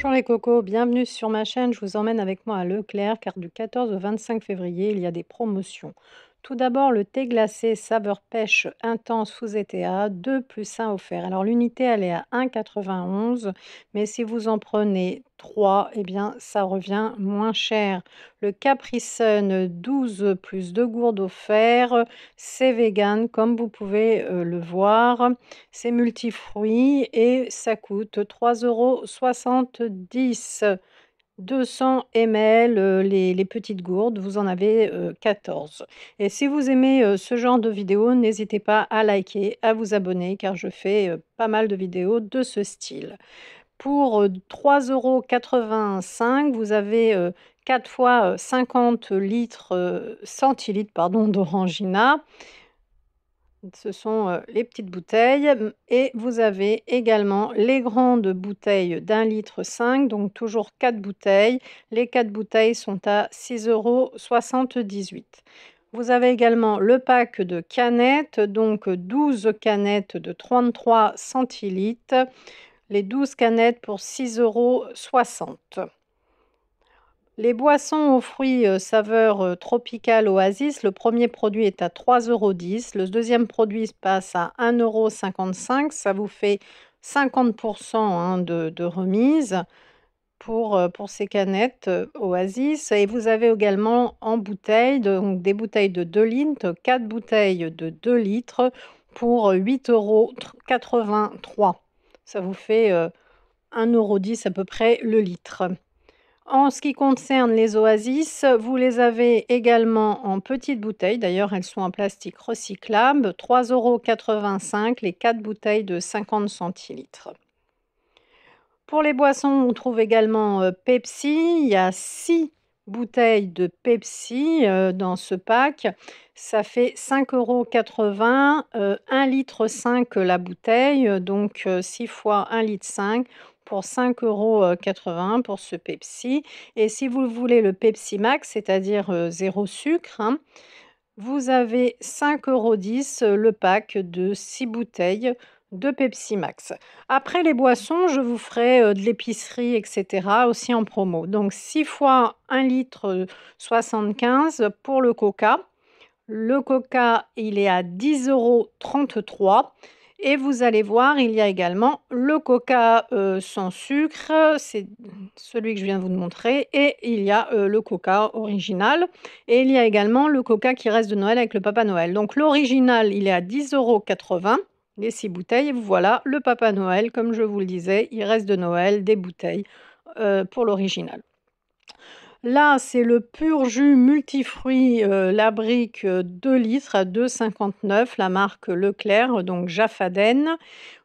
Bonjour les cocos, bienvenue sur ma chaîne. Je vous emmène avec moi à Leclerc car du 14 au 25 février, il y a des promotions. Tout d'abord, le thé glacé saveur pêche intense sous ETA, 2 plus 1 offert. Alors l'unité, elle est à 1,91, mais si vous en prenez 3, eh bien ça revient moins cher. Le Capri Sun 12 plus 2 gourdes offerts, c'est vegan comme vous pouvez le voir. C'est multifruits et ça coûte 3,70 €. 200 ml, les petites gourdes, vous en avez 14. Et si vous aimez ce genre de vidéos, n'hésitez pas à liker, à vous abonner, car je fais pas mal de vidéos de ce style. Pour 3,85 €, vous avez 4 fois 50 litres, centilitres pardon, d'Orangina. Ce sont les petites bouteilles et vous avez également les grandes bouteilles d'1,5 litre, donc toujours 4 bouteilles. Les 4 bouteilles sont à 6,78 €. Vous avez également le pack de canettes, donc 12 canettes de 33 centilitres. Les 12 canettes pour 6,60 €. Les boissons aux fruits saveur tropicale Oasis, le premier produit est à 3,10 €. Le deuxième produit passe à 1,55 €. Ça vous fait 50% hein, de remise pour ces canettes Oasis. Et vous avez également en bouteille, donc des bouteilles de 2 litres, 4 bouteilles de 2 litres pour 8,83 €. Ça vous fait 1,10 € à peu près le litre. En ce qui concerne les Oasis, vous les avez également en petites bouteilles. D'ailleurs, elles sont en plastique recyclable. 3,85 € les 4 bouteilles de 50 centilitres. Pour les boissons, on trouve également Pepsi. Il y a 6 bouteilles de Pepsi dans ce pack. Ça fait 5,80 €, 1,5 litre la bouteille, donc 6 fois 1,5 litre pour 5,80 € pour ce Pepsi. Et si vous voulez le Pepsi Max, c'est-à-dire 0 sucre, hein, vous avez 5,10 € le pack de 6 bouteilles de Pepsi Max. Après les boissons, je vous ferai de l'épicerie, etc. aussi en promo. Donc 6 fois 1,75 litre pour le Coca. Le Coca, il est à 10,33 €. Et vous allez voir, il y a également le Coca sans sucre, c'est celui que je viens de vous montrer, et il y a le Coca original. Et il y a également le Coca qui reste de Noël avec le Papa Noël. Donc l'original, il est à 10,80 €, les 6 bouteilles. Et voilà, le Papa Noël, comme je vous le disais, il reste de Noël des bouteilles pour l'original. Là, c'est le pur jus multifruits, la brique 2 litres à 2,59 €, la marque Leclerc, donc Jaffaden.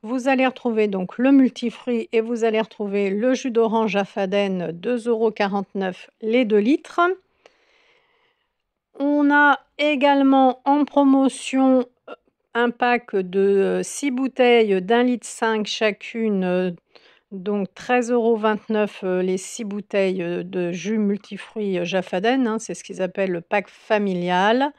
Vous allez retrouver donc le multifruits et vous allez retrouver le jus d'orange Jaffaden, 2,49 € les 2 litres. On a également en promotion un pack de 6 bouteilles d'1,5 litre chacune. Donc 13,29 € les 6 bouteilles de jus multifruits Jaffaden, hein, c'est ce qu'ils appellent le pack familial.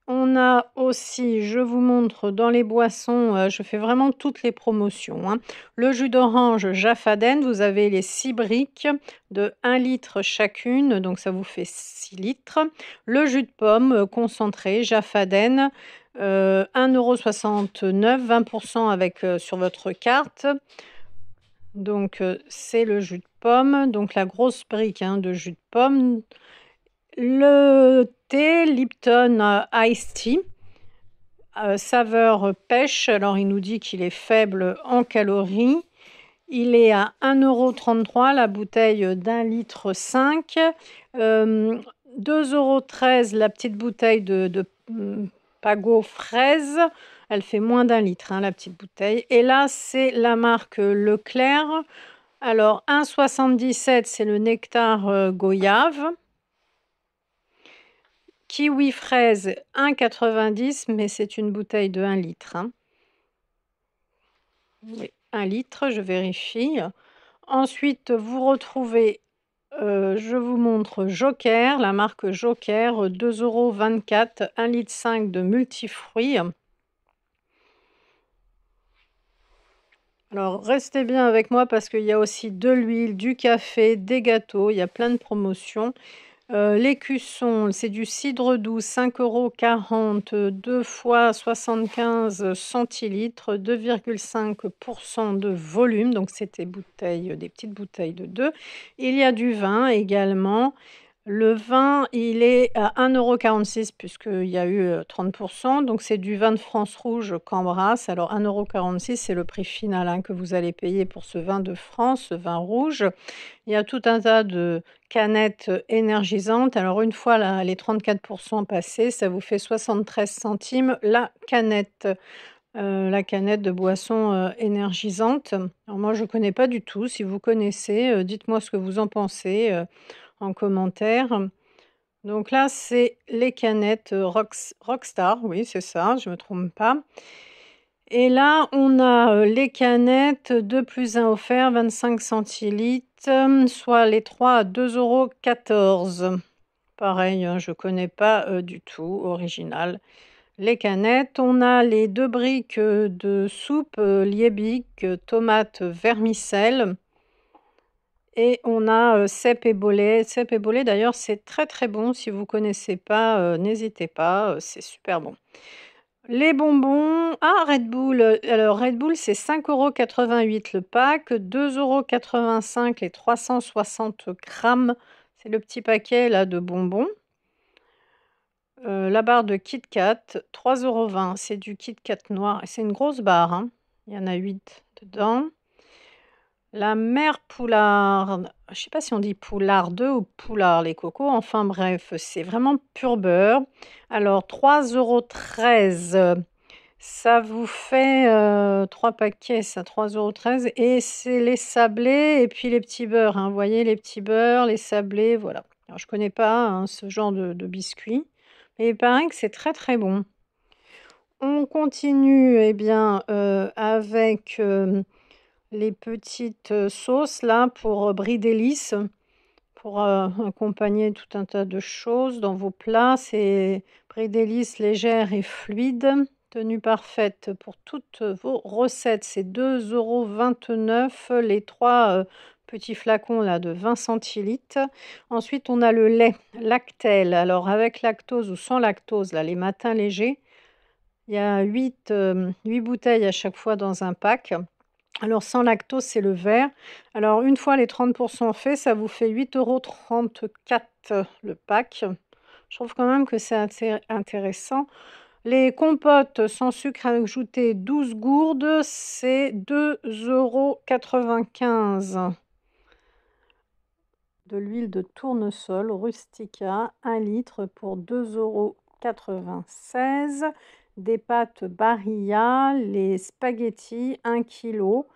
On a aussi, je vous montre dans les boissons, je fais vraiment toutes les promotions, hein. Le jus d'orange Jaffaden, vous avez les 6 briques de 1 litre chacune, donc ça vous fait 6 litres. Le jus de pomme concentré Jaffaden, 1,69 €, 20% avec sur votre carte. Donc c'est le jus de pomme, donc la grosse brique hein, de jus de pomme. Le thé Lipton Ice Tea, saveur pêche. Alors il nous dit qu'il est faible en calories. Il est à 1,33 € la bouteille d'1,5 litre. 2,13 € la petite bouteille de Pago fraise. Elle fait moins d'1 litre, hein, la petite bouteille. Et là, c'est la marque Leclerc. Alors, 1,77 €, c'est le nectar goyave. Kiwi fraise, 1,90 €, mais c'est une bouteille de 1 litre. Hein. Oui, 1 litre, je vérifie. Ensuite, vous retrouvez, je vous montre Joker, la marque Joker, 2,24 €, 1,5 litre de multifruits. Alors restez bien avec moi parce qu'il y a aussi de l'huile, du café, des gâteaux, il y a plein de promotions. L'écusson, c'est du cidre doux, 5,40 €, 2 fois 75 centilitres, 2,5 de volume, donc c'est des petites bouteilles de 2. Il y a du vin également. Le vin, il est à 1,46 € puisqu'il y a eu, 30 donc c'est du vin de France rouge Cambras. Alors 1,46 €, c'est le prix final, hein, que vous allez payer pour ce vin de France, ce vin rouge. Il y a tout un tas de canettes, énergisantes. Alors une fois les 34 passés, ça vous fait 73 centimes la canette de boisson, énergisante. Alors moi, je ne connais pas du tout. Si vous connaissez, dites-moi ce que vous en pensez, en commentaire. Donc là, c'est les canettes, Rockstar, oui, c'est ça, je ne me trompe pas. Et là, on a, les canettes 2 plus un offert, 25 centilitres, soit les 3 à 2,14 €. Pareil, hein, je connais pas, du tout, original. Les canettes, on a les 2 briques, de soupe, Liebig, tomate, vermicelle et on a, cèpe et bolet. Cèpe et bolet d'ailleurs, c'est très, très bon. Si vous connaissez pas, n'hésitez pas, c'est super bon. Les bonbons, Red Bull, alors Red Bull, c'est 5,88 € le pack, 2,85 € les 360 grammes. C'est le petit paquet là de bonbons. La barre de Kit Kat, 3,20 €, c'est du Kit Kat noir et c'est une grosse barre, hein. Il y en a 8 dedans. La mère Poularde, je sais pas si on dit Poularde ou Poulard les cocos, enfin bref, c'est vraiment pur beurre. Alors 3,13 €. Ça vous fait, 3 paquets, ça, 3,13 € et c'est les sablés et puis les petits beurres, hein. Vous voyez les petits beurres, les sablés, voilà. Alors je connais pas, hein, ce genre de biscuits, mais il paraît que c'est très, très bon. On continue, eh bien, avec, les petites, sauces là pour, brie délices, pour, accompagner tout un tas de choses dans vos plats. C'est brie délices légère et fluide. Tenue parfaite pour toutes vos recettes, c'est 2,29 € les 3 petits flacons là de 20 centilitres. Ensuite, on a le lait Lactel. Alors avec lactose ou sans lactose, là, les matins légers, il y a 8 bouteilles à chaque fois dans un pack. Alors sans lactose, c'est le vert. Alors une fois les 30 faits, ça vous fait 8,34 € le pack. Je trouve quand même que c'est intéressant. Les compotes sans sucre ajouté 12 gourdes, c'est 2,95 €. De l'huile de tournesol Rustica, 1 litre pour 2,96 €. Des pâtes Barilla, les spaghettis, 1 kilo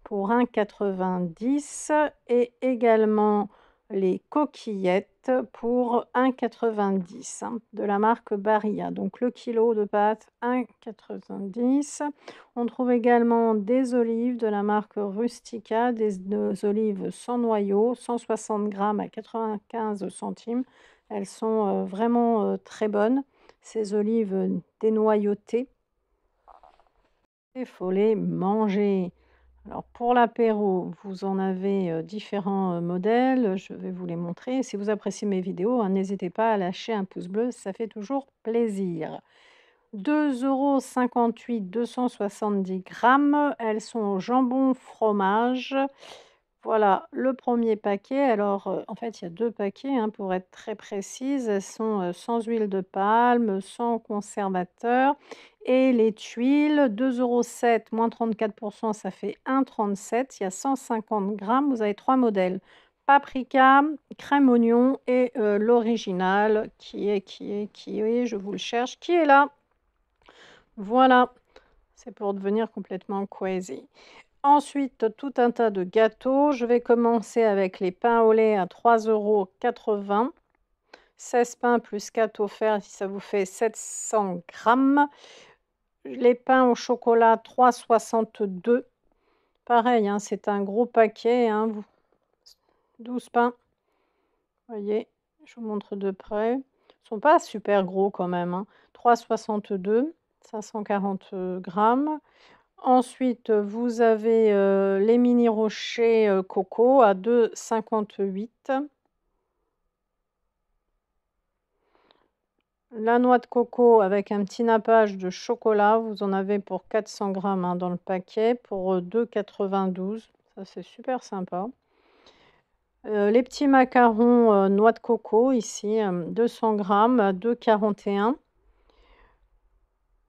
pour 1,90 € et également les coquillettes pour 1,90 €, hein, de la marque Barilla. Donc le kilo de pâtes, 1,90 €. On trouve également des olives de la marque Rustica, des olives sans noyau, 160 grammes à 95 centimes. Elles sont, vraiment, très bonnes, ces olives, dénoyautées. Il faut les manger. Alors pour l'apéro, vous en avez, différents, modèles, je vais vous les montrer. Si vous appréciez mes vidéos, hein, n'hésitez pas à lâcher un pouce bleu, ça fait toujours plaisir. 2,58 €, 270 grammes. Elles sont au jambon fromage. Voilà le premier paquet. Alors, en fait, il y a 2 paquets, hein, pour être très précise. Elles sont, sans huile de palme, sans conservateur et les tuiles, 2,07 € moins 34 ça fait 1,37 €. Il y a 150 grammes. Vous avez 3 modèles: paprika, crème oignon et l'original qui est? Je vous le cherche, qui est là. Voilà, c'est pour devenir complètement crazy. Ensuite, tout un tas de gâteaux. Je vais commencer avec les pains au lait à 3,80 €. 16 pains plus 4 offerts, ça vous fait 700 grammes. Les pains au chocolat, 3,62 €. Pareil, hein, c'est un gros paquet, hein, 12 pains. Vous voyez, je vous montre de près. Ils ne sont pas super gros quand même, hein. 3,62 €, 540 grammes. Ensuite, vous avez, les mini rochers, coco à 2,58 €. La noix de coco avec un petit nappage de chocolat, vous en avez pour 400 grammes, hein, dans le paquet pour, 2,92 €. Ça, c'est super sympa. Les petits macarons, noix de coco ici, 200 grammes à 2,41 €.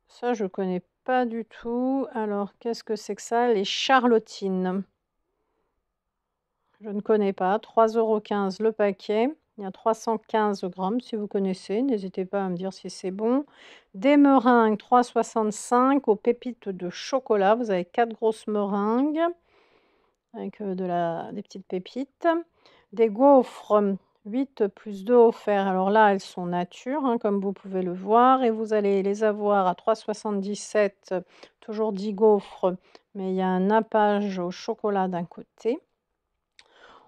Ça, je connais pas du tout. Alors, qu'est-ce que c'est que ça? Les charlottines. Je ne connais pas. 3,15 € le paquet. Il y a 315 grammes. Si vous connaissez, n'hésitez pas à me dire si c'est bon. Des meringues, 3,65 € aux pépites de chocolat. Vous avez 4 grosses meringues avec des petites pépites. Des gaufres, 8 plus 2 offerts. Alors là, elles sont nature, hein, comme vous pouvez le voir. Et vous allez les avoir à 3,77 €. Toujours 10 gaufres, mais il y a un nappage au chocolat d'un côté.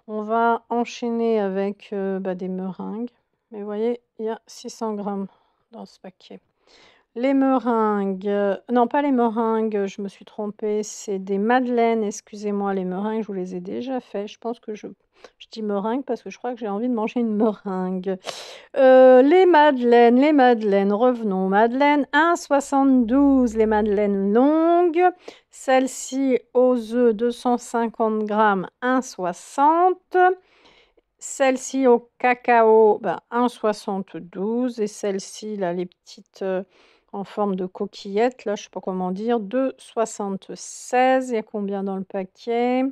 On va enchaîner avec, des meringues. Mais vous voyez, il y a 600 grammes dans ce paquet. Les meringues, non pas les meringues, je me suis trompée, c'est des madeleines, excusez-moi, les meringues, je vous les ai déjà fait. Je pense que je dis meringue parce que je crois que j'ai envie de manger une meringue. Les madeleines, revenons aux madeleines. 1,72 € les madeleines longues. Celle-ci aux œufs, 250 grammes, 1,60 €. Celle-ci au cacao, 1,72 € et celle-ci là, les petites, en forme de coquillettes là, je sais pas comment dire, 2,76 €. Il y a combien dans le paquet?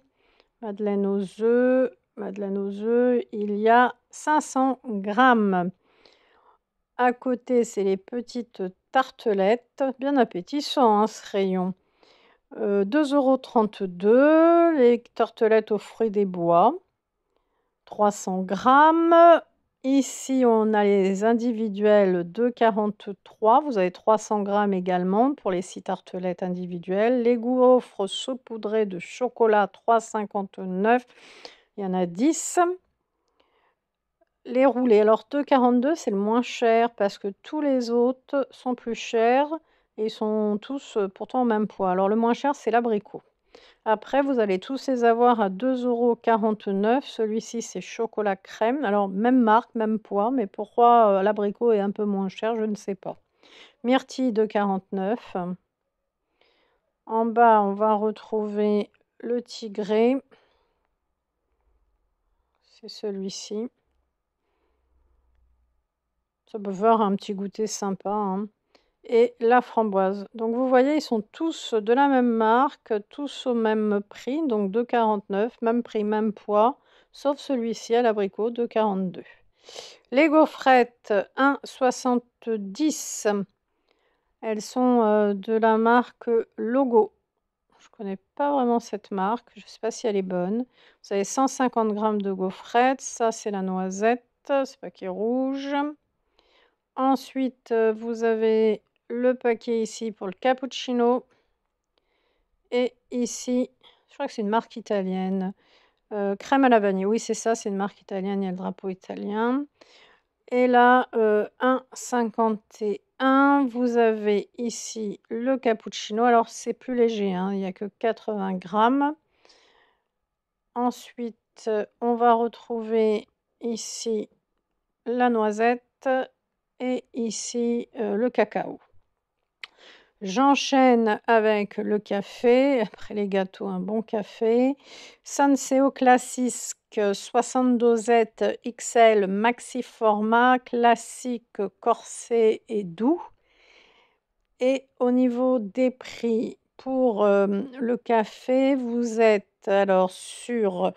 Madeleine aux œufs, il y a 500 grammes. À côté, c'est les petites tartelettes, bien appétissant, hein, ce rayon. 2,32 €, les tartelettes aux fruits des bois. 300 grammes. Ici, on a les individuels, 2,43 €. Vous avez 300 grammes également pour les 6 tartelettes individuelles. Les gaufres saupoudrées de chocolat, 3,59 €. Il y en a 10. Les roulés, alors 2,42 €, c'est le moins cher parce que tous les autres sont plus chers et ils sont tous, pourtant au même poids. Alors le moins cher, c'est l'abricot. Après, vous allez tous les avoir à 2,49 €. Celui-ci, c'est chocolat crème. Alors, même marque, même poids, mais pourquoi l'abricot est un peu moins cher, je ne sais pas. Myrtille, 2,49 €. En bas, on va retrouver le tigré. C'est celui-ci. Ça peut faire un petit goûter sympa, hein. Et la framboise. Donc vous voyez, ils sont tous de la même marque, tous au même prix, donc 2,49 €, même prix, même poids, sauf celui-ci à l'abricot, 2,42 €. Les gaufrettes, 1,70 €. Elles sont, de la marque Logo. Je connais pas vraiment cette marque, je ne sais pas si elle est bonne. Vous avez 150 grammes de gaufrettes, ça c'est la noisette, ce paquet rouge. Ensuite, vous avez le paquet ici pour le cappuccino et ici, je crois que c'est une marque italienne, crème à la vanille. Oui, c'est ça, c'est une marque italienne, il y a le drapeau italien et là, 1,51 €. Vous avez ici le cappuccino. Alors c'est plus léger, hein, il y a que 80 grammes. Ensuite, on va retrouver ici la noisette et ici, le cacao. J'enchaîne avec le café, après les gâteaux, un bon café. Senseo classique 60 dosettes XL maxi format, classique, corsé et doux. Et au niveau des prix, pour, le café, vous êtes alors sur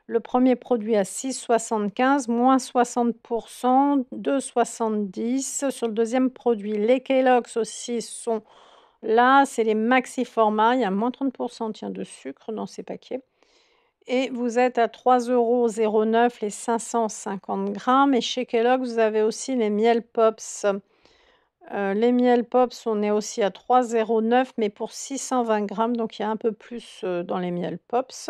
le premier produit à 6,75 €, moins 60 %, 2,70 €. Sur le deuxième produit, les Kellogg's aussi sont là, c'est les maxi formats, il y a moins 30 % tiens de sucre dans ces paquets et vous êtes à 3,09 € les 550 grammes et chez Kellogg's, vous avez aussi les miel pops. Les miel pops, on est aussi à 3,09 € mais pour 620 grammes, donc il y a un peu plus, dans les miel pops.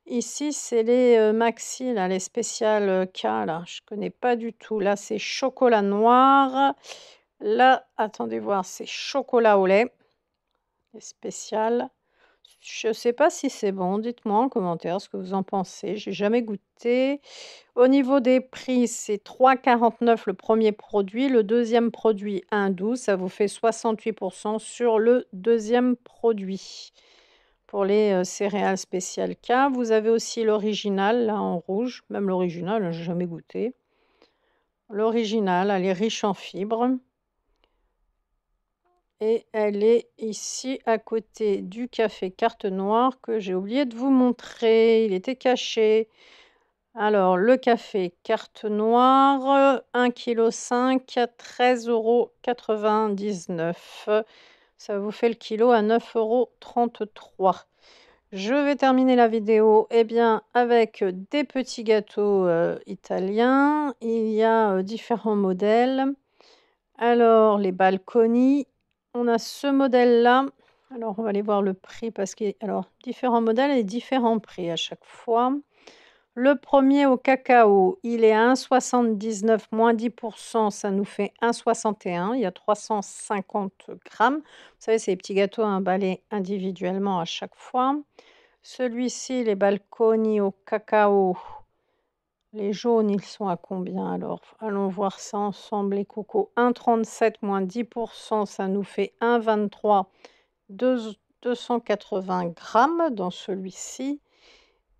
Ici, c'est les, maxi là, les spéciales, K là, je connais pas du tout. Là, c'est chocolat noir. Là, attendez voir, c'est chocolat au lait, les spéciales. Je sais pas si c'est bon, dites-moi en commentaire ce que vous en pensez, j'ai jamais goûté. Au niveau des prix, c'est 3,49 le premier produit, le deuxième produit 1,12, ça vous fait 68 sur le deuxième produit. Pour les, céréales spéciales K, vous avez aussi l'original, là, en rouge, même l'original, j'ai jamais goûté. L'original, elle est riche en fibres et elle est ici à côté du café Carte Noire que j'ai oublié de vous montrer, il était caché. Alors le café Carte Noire, 1,5 kg à 13,99 €. Ça vous fait le kilo à 9,33 €. Je vais terminer la vidéo, eh bien, avec des petits gâteaux, italiens. Il y a, différents modèles. Alors les Balconi, on a ce modèle-là. Alors on va aller voir le prix parce que alors différents modèles et différents prix à chaque fois. Le premier au cacao, il est à 1,79 moins 10 ça nous fait 1,61. Il y a 350 grammes. Vous savez, c'est les petits gâteaux emballés individuellement à chaque fois. Celui-ci, les Balconi au cacao, les jaunes, ils sont à combien alors? Allons voir ça ensemble, les cocos. 1,37 moins 10 ça nous fait 1,23, 280 grammes dans celui-ci.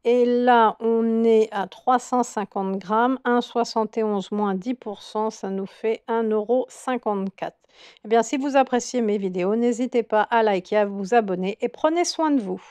Et là, on est à 350 grammes, 1,71 moins 10 ça nous fait 1,54 €. Eh bien, si vous appréciez mes vidéos, n'hésitez pas à liker, à vous abonner et prenez soin de vous.